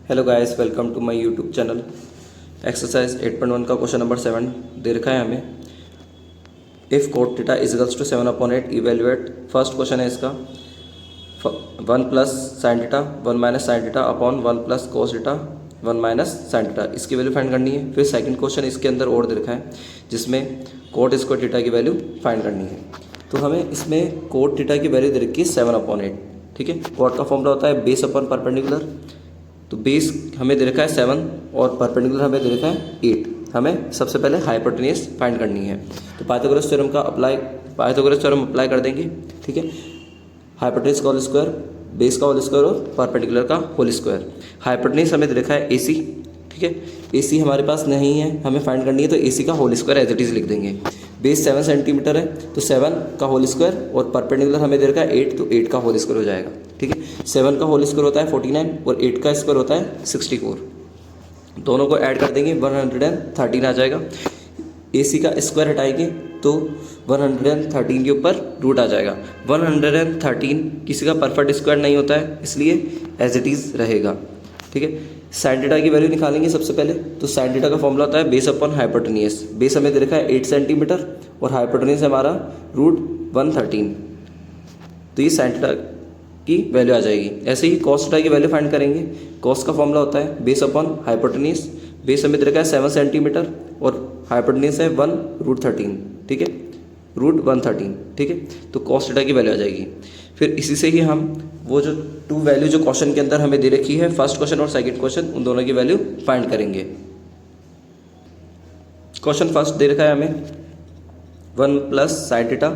Hello guys, welcome to my YouTube channel. Exercise 8.1 का question number 7 दे रखा है हमें। If cot theta equals to 7/8 evaluate. First question है इसका 1 plus sine theta 1 minus sine theta upon 1 plus cos theta 1 minus sine theta, इसकी value find करनी है। फिर सेकंड क्वेश्चन इसके अंदर और दे रखा है जिसमें कोट स्क्वायर थीटा की वैल्यू फाइंड करनी है। तो हमें इसमें कोट थीटा की वैल्यू दे रखी है 7/8। ठीक है, कोट का फॉर्मूला होता है बेस अपॉन परपेंडिकुलर। तो बेस हमें दे रखा है 7 और परपेंडिकुलर हमें दे रखा है 8। हमें सबसे पहले हाइपोटेन्यूज फाइंड करनी है। तो पाइथागोरस थ्योरम अप्लाई कर देंगे। ठीक है, हाइपोटेन्यूज का होल स्क्वायर, बेस का होल स्क्वायर और परपेंडिकुलर का होल स्क्वायर। हाइपोटेन्यूज हमें दे रखा है AC। ठीक है, AC हमारे पास नहीं है, हमें फाइंड करनी है, तो AC का whole square as it is लिख देंगे। बेस 7 सेंटीमीटर है तो 7 का होल स्क्वायर और परपेंडिकुलर हमें दे रखा है 8, तो 8 का होल स्क्वायर हो जाएगा। ठीक है, 7 का होल स्क्वायर होता है 49 और 8 का स्क्वायर होता है 64। दोनों को ऐड कर देंगे 113 आ जाएगा। AC का स्क्वायर हटाएंगे तो 113 के ऊपर रूट आ जाएगा। 113 किसी का परफेक्ट स्क्वायर नहीं होता है, इसलिए एज इट इज़ रहेगा। ठीक है, साइन थीटा की वैल्यू निकालेंगे सबसे पहले। तो साइन थीटा का फॉर्मूला होता है बेस अपॉन हाइपोटेन्यूज। बेस हमें दे रखा है 8 सेंटीमीटर और हाइपोटेन्यूज हमारा √113, तो ये साइन थीटा की वैल्यू आ जाएगी। ऐसे ही कॉस थीटा की वैल्यू फाइंड करेंगे। कॉस का फॉर्मूला होता है बेस अपॉन हाइपोटेन्यूज। बेस हमें दे रखा है 7 सेंटीमीटर और हाइपोटेन्यूज है 1√13। ठीक है, √113। ठीक है, तो कॉस थीटा की वैल्यू आ जाएगी। फिर इसी से ही हम वो जो टू वैल्यू जो क्वेश्चन के अंदर हमें दे रखी है, फर्स्ट क्वेश्चन और सेकंड क्वेश्चन, उन दोनों की वैल्यू फाइंड करेंगे। क्वेश्चन फर्स्ट दे रखा है हमें 1 plus sine theta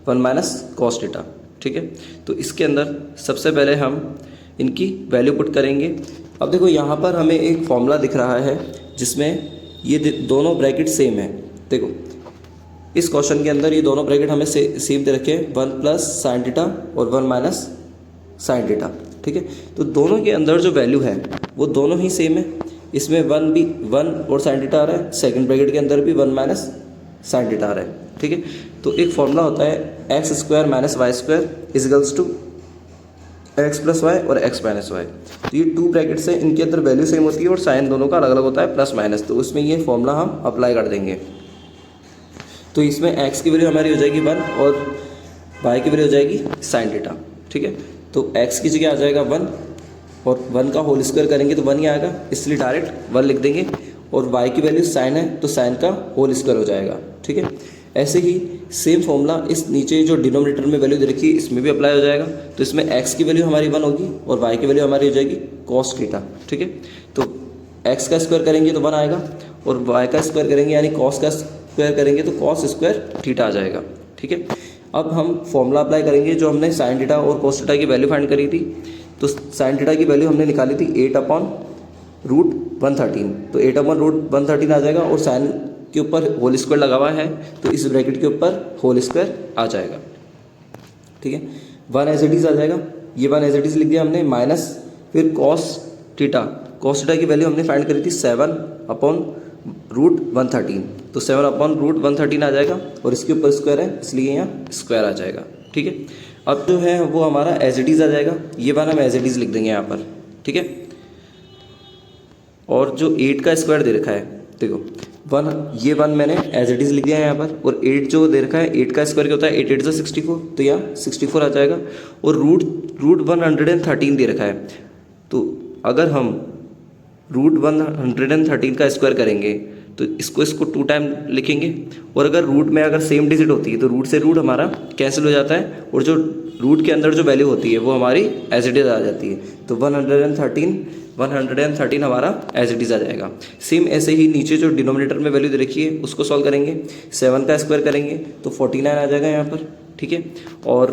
1 minus cos theta. ठीक है, तो इसके अंदर सबसे पहले हम इनकी वैल्यू पुट करेंगे। अब देखो यहाँ पर हमें एक फॉर्मूला दिख रहा है जिसमें ये दोनों ब्रैकेट सेम है। देखो इस क्वेश्चन के अंदर ये दोनों ब्रैकेट हमें सेम दे रखे हैं, 1 प्लस साइन थीटा और 1 माइनस साइन थीटा। ठीक है, तो दोनों के अंदर जो वैल्यू है वो दोनों ही सेम है। इसमें 1 और साइन थीटा आ रहा है, सेकंड ब्रैकेट के अंदर भी 1 माइनस साइन थीटा आ रहा है। ठीक है, तो एक फॉर्मूला होता है x² minus y² equals to x plus Y और x माइनस वाई। तो ये टू ब्रैकेट्स हैं, इनके अंदर वैल्यू सेम होती है और साइन दोनों का अलग अलग होता है प्लस माइनस। तो उसमें ये फॉर्मूला हम अप्लाई कर देंगे। तो इसमें x की वैल्यू हमारी हो जाएगी 1 और y की वैल्यू हो जाएगी साइन थीटा। ठीक है, तो x की जगह आ जाएगा 1 और 1 का होल स्क्वायर करेंगे तो 1 ही आएगा, इसलिए डायरेक्ट 1 लिख देंगे। और y की वैल्यू साइन है तो साइन का होल स्क्वायर हो जाएगा। ठीक है, ऐसे ही सेम फॉर्मूला इस नीचे जो डिनोमिनेटर में वैल्यू दे रखी है इसमें भी अप्लाई हो जाएगा। तो इसमें x की वैल्यू हमारी 1 होगी और y की वैल्यू हमारी हो जाएगी कॉस थीटा। ठीक है, तो x का स्क्वायर करेंगे तो 1 आएगा और y का स्क्वायर करेंगे यानी कॉस का स्क्वायर करेंगे तो कॉस स्क्वायर थीटा आ जाएगा। ठीक है, अब हम फॉर्मूला अप्लाई करेंगे जो हमने साइन थीटा और कॉस थीटा की वैल्यू फाइंड करी थी। तो साइन थीटा की वैल्यू हमने निकाली थी 8/√113, तो 8/√113 आ जाएगा और साइन के ऊपर होल स्क्वायर लगा हुआ है तो इस ब्रैकेट के ऊपर होल स्क्वायर आ जाएगा। ठीक है, 1 एज इट इज आ जाएगा, ये 1 एज इट इज लिख दिया हमने, माइनस फिर कॉस थीटा की वैल्यू हमने फाइंड करी थी 7/√113, तो 7/√113 आ जाएगा और इसके ऊपर स्क्वायर है इसलिए यहाँ स्क्वायर आ जाएगा। ठीक है, अब जो है वो हमारा एज इट इज आ जाएगा, ये 1 हम एज इट इज लिख देंगे यहाँ पर। ठीक है, और जो 8 का स्क्वायर दे रखा है, देखो 1 मैंने एज इट इज लिख दिया है यहाँ पर, और 8 जो दे रखा है 8 का स्क्वायर क्या होता है 8 8 64, तो यहाँ 64 आ जाएगा। और √113 दे रखा है, तो अगर हम √113 का स्क्वायर करेंगे तो इसको 2 टाइम लिखेंगे। और अगर रूट में अगर सेम डिजिट होती है तो रूट से रूट हमारा कैंसिल हो जाता है और जो रूट के अंदर जो वैल्यू होती है वो हमारी एज इट इज आ जाती है। तो 113 हमारा एज इट इज आ जाएगा। सेम ऐसे ही नीचे जो डिनोमिनेटर में वैल्यू दे रखी है उसको सॉल्व करेंगे, 7 का स्क्वायर करेंगे तो 49 आ जाएगा यहाँ पर। ठीक है, और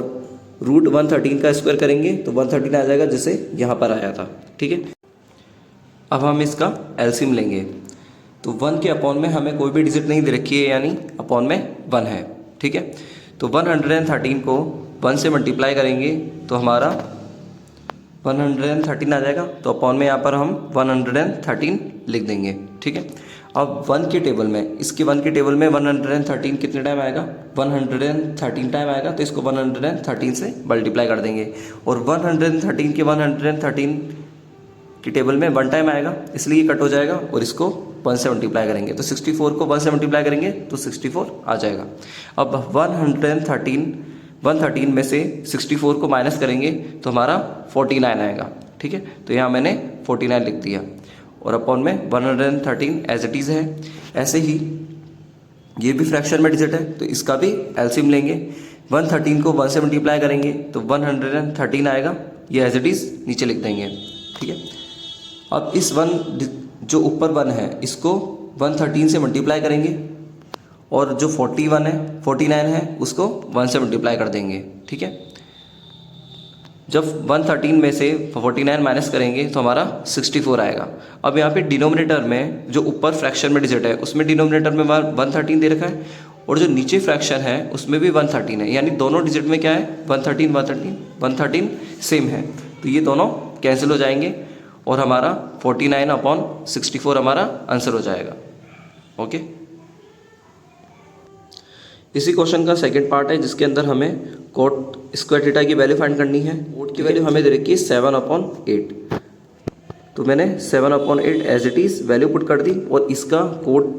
√113 का स्क्वायर करेंगे तो 113 आ जाएगा जैसे यहाँ पर आया था। ठीक है, अब हम इसका एलसीएम लेंगे। तो 1 के अपॉन में हमें कोई भी डिजिट नहीं दे रखी है यानी अपॉन में 1 है। ठीक है, तो 113 को 1 से मल्टीप्लाई करेंगे तो हमारा 113 आ जाएगा, तो अपॉन में यहाँ पर हम 113 लिख देंगे। ठीक है, अब 1 के टेबल में 113 कितने टाइम आएगा 113 टाइम आएगा, तो इसको 113 से मल्टीप्लाई कर देंगे। और 113 के 113 कि टेबल में 1 टाइम आएगा, इसलिए ये कट हो जाएगा और इसको 1 से मल्टीप्लाई करेंगे तो 64 को 1 से मल्टीप्लाई करेंगे तो 64 आ जाएगा। अब 113 में से 64 को माइनस करेंगे तो हमारा 49 आएगा। ठीक है, तो यहाँ मैंने 49 लिख दिया और अपॉन में 113 एज इट इज़ है। ऐसे ही ये भी फ्रैक्शन में डिजिट है तो इसका भी एलसीएम लेंगे। 113 को 1 से मल्टीप्लाई करेंगे तो 113 आएगा, ये एज इट इज़ नीचे लिख देंगे। ठीक है, अब इस 1 जो ऊपर 1 है इसको 113 से मल्टीप्लाई करेंगे और जो 49 है उसको 1 से मल्टीप्लाई कर देंगे। ठीक है, जब 113 में से 49 माइनस करेंगे तो हमारा 64 आएगा। अब यहाँ पे डिनोमिनेटर में जो ऊपर फ्रैक्शन में डिजिट है उसमें डिनोमिनेटर में 113 दे रखा है और जो नीचे फ्रैक्शन है उसमें भी 113 है, यानी दोनों डिजिट में क्या है 113 सेम है, तो ये दोनों कैंसिल हो जाएंगे और हमारा 49/64 हमारा आंसर हो जाएगा। ओके, इसी क्वेश्चन का सेकंड पार्ट है जिसके अंदर हमें कोट स्क्वायर थीटा की वैल्यू फाइंड करनी है। कोट की वैल्यू हमें दे रखी है 7/8, तो मैंने 7/8 as it is value put कर दी और इसका कोट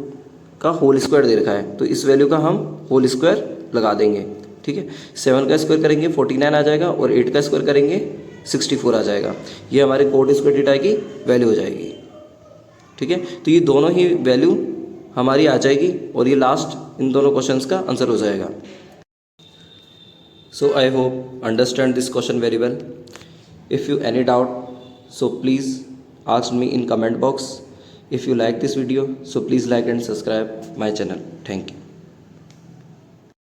का होल स्क्वायर दे रखा है तो इस वैल्यू का हम होल स्क्वायर लगा देंगे। ठीक है, 7 का स्क्वायर करेंगे 49 आ जाएगा और 8 का स्क्वायर करेंगे 64 आ जाएगा। ये हमारे कोट स्क्वायर थीटा की वैल्यू हो जाएगी। ठीक है, तो ये दोनों ही वैल्यू हमारी आ जाएगी और ये लास्ट इन दोनों क्वेश्चंस का आंसर हो जाएगा। So I hope understand this question very well. If you any doubt so please ask me in comment box. If you like this video, so please like and subscribe my channel. Thank you.